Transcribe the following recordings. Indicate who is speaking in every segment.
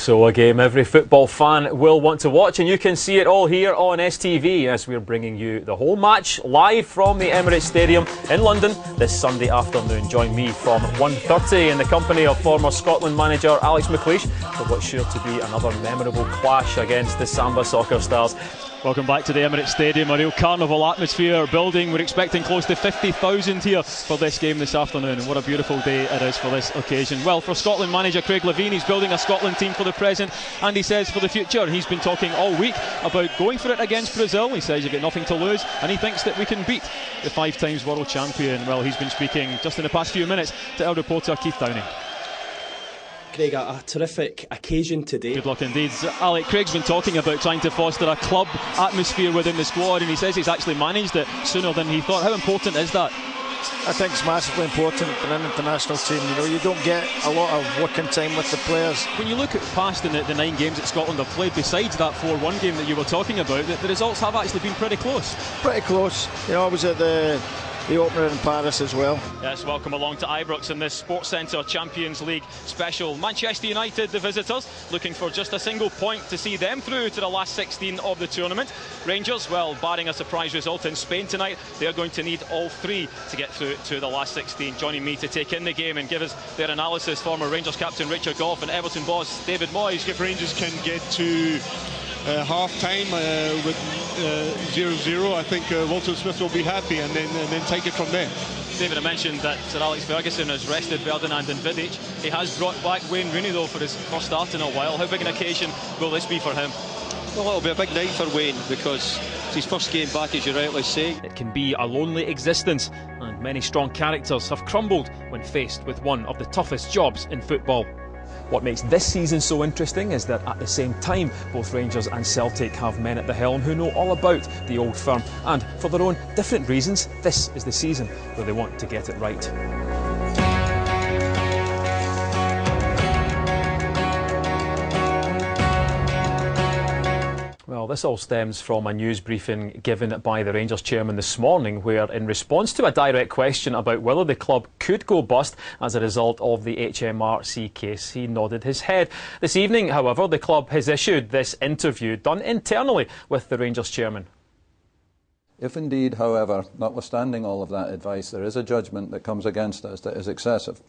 Speaker 1: So a game every football fan will want to watch, and you can see it all here on STV as we're bringing you the whole match live from the Emirates Stadium in London this Sunday afternoon. Join me from 1:30 in the company of former Scotland manager Alex McCulloch for what's sure to be another memorable clash against the Samba soccer stars.
Speaker 2: Welcome back to the Emirates Stadium, a real carnival atmosphere building. We're expecting close to 50,000 here for this game this afternoon, and what a beautiful day it is for this occasion. Well, for Scotland manager Craig Levein, he's building a Scotland team for the present and he says for the future. He's been talking all week about going for it against Brazil. He says you've got nothing to lose and he thinks that we can beat the 5 times world champion. Well, he's been speaking just in the past few minutes to our reporter Keith Downey.
Speaker 3: Craig, a terrific occasion today.
Speaker 2: Good luck indeed. Alec, Craig's been talking about trying to foster a club atmosphere within the squad, and he says he's actually managed it sooner than he thought. How important is that?
Speaker 4: I think it's massively important for an international team. You know, you don't get a lot of working time with the players.
Speaker 2: When you look at past the 9 games that Scotland have played, besides that 4-1 game that you were talking about, the results have actually been pretty close.
Speaker 4: Pretty close. You know, I was at the opener in Paris as well.
Speaker 2: Yes, welcome along to Ibrox in this Sports Centre Champions League special. Manchester United, the visitors, looking for just a single point to see them through to the last 16 of the tournament. Rangers, well, barring a surprise result in Spain tonight, they're going to need all 3 to get through to the last 16. Joining me to take in the game and give us their analysis, former Rangers captain Richard Gough and Everton boss David Moyes.
Speaker 5: If Rangers can get to half-time with 0-0, I think Walter Smith will be happy, and then take it from there.
Speaker 2: David, I mentioned that Sir Alex Ferguson has rested Ferdinand and Vidic. He has brought back Wayne Rooney though for his first start in a while. How big an occasion will this be for him?
Speaker 6: Well, it'll be a big night for Wayne because it's his first game back, as you rightly say.
Speaker 1: It can be a lonely existence, and many strong characters have crumbled when faced with one of the toughest jobs in football. What makes this season so interesting is that at the same time, both Rangers and Celtic have men at the helm who know all about the old firm, and for their own different reasons, this is the season where they want to get it right. Well, this all stems from a news briefing given by the Rangers chairman this morning, where in response to a direct question about whether the club could go bust as a result of the HMRC case, he nodded his head. This evening, however, the club has issued this interview done internally with the Rangers chairman.
Speaker 7: If indeed, however, notwithstanding all of that advice, there is a judgment that comes against us that is excessive.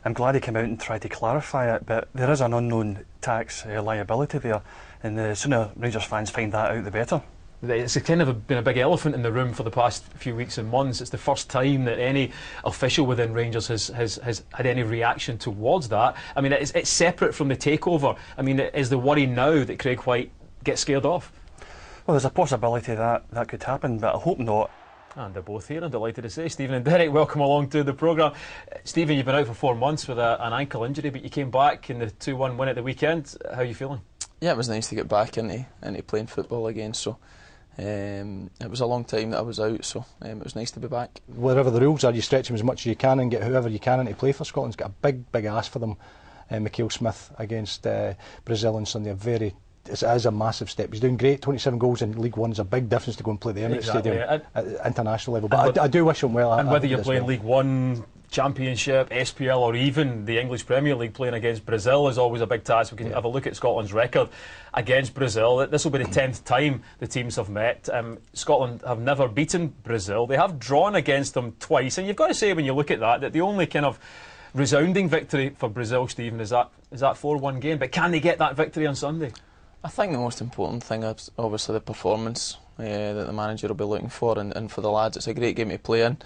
Speaker 8: I'm glad he came out and tried to clarify it, but there is an unknown tax liability there, and the sooner Rangers fans find that out, the better.
Speaker 1: It's kind of been a big elephant in the room for the past few weeks and months. It's the first time that any official within Rangers has had any reaction towards that. I mean, it's separate from the takeover. I mean, is the worry now that Craig White gets scared off?
Speaker 8: Well, there's a possibility that could happen, but I hope not.
Speaker 1: And they're both here, I'm delighted to say. Stephen and Derek, welcome along to the programme. Stephen, you've been out for 4 months with an ankle injury, but you came back in the 2-1 win at the weekend. How are you feeling?
Speaker 9: Yeah, it was nice to get back into playing football again. So it was a long time that I was out, so it was nice to be back.
Speaker 10: Wherever the rules are, you stretch them as much as you can and get whoever you can in to play for Scotland. It's got a big ask for them. McCulloch Smith against Brazil on Sunday, it is a massive step. He's doing great. 27 goals in League One is a big difference to go and play the Emirates Stadium at international level. But I do wish him well.
Speaker 1: And whether you're playing League One, Championship, SPL or even the English Premier League, playing against Brazil is always a big task. We can have a look at Scotland's record against Brazil. This will be the 10th time the teams have met. Scotland have never beaten Brazil. They have drawn against them twice, and you've got to say when you look at that the only kind of resounding victory for Brazil, Stephen, is that 4-1 game. But can they get that victory on Sunday?
Speaker 9: I think the most important thing is obviously the performance that the manager will be looking for, and for the lads it's a great game to play in.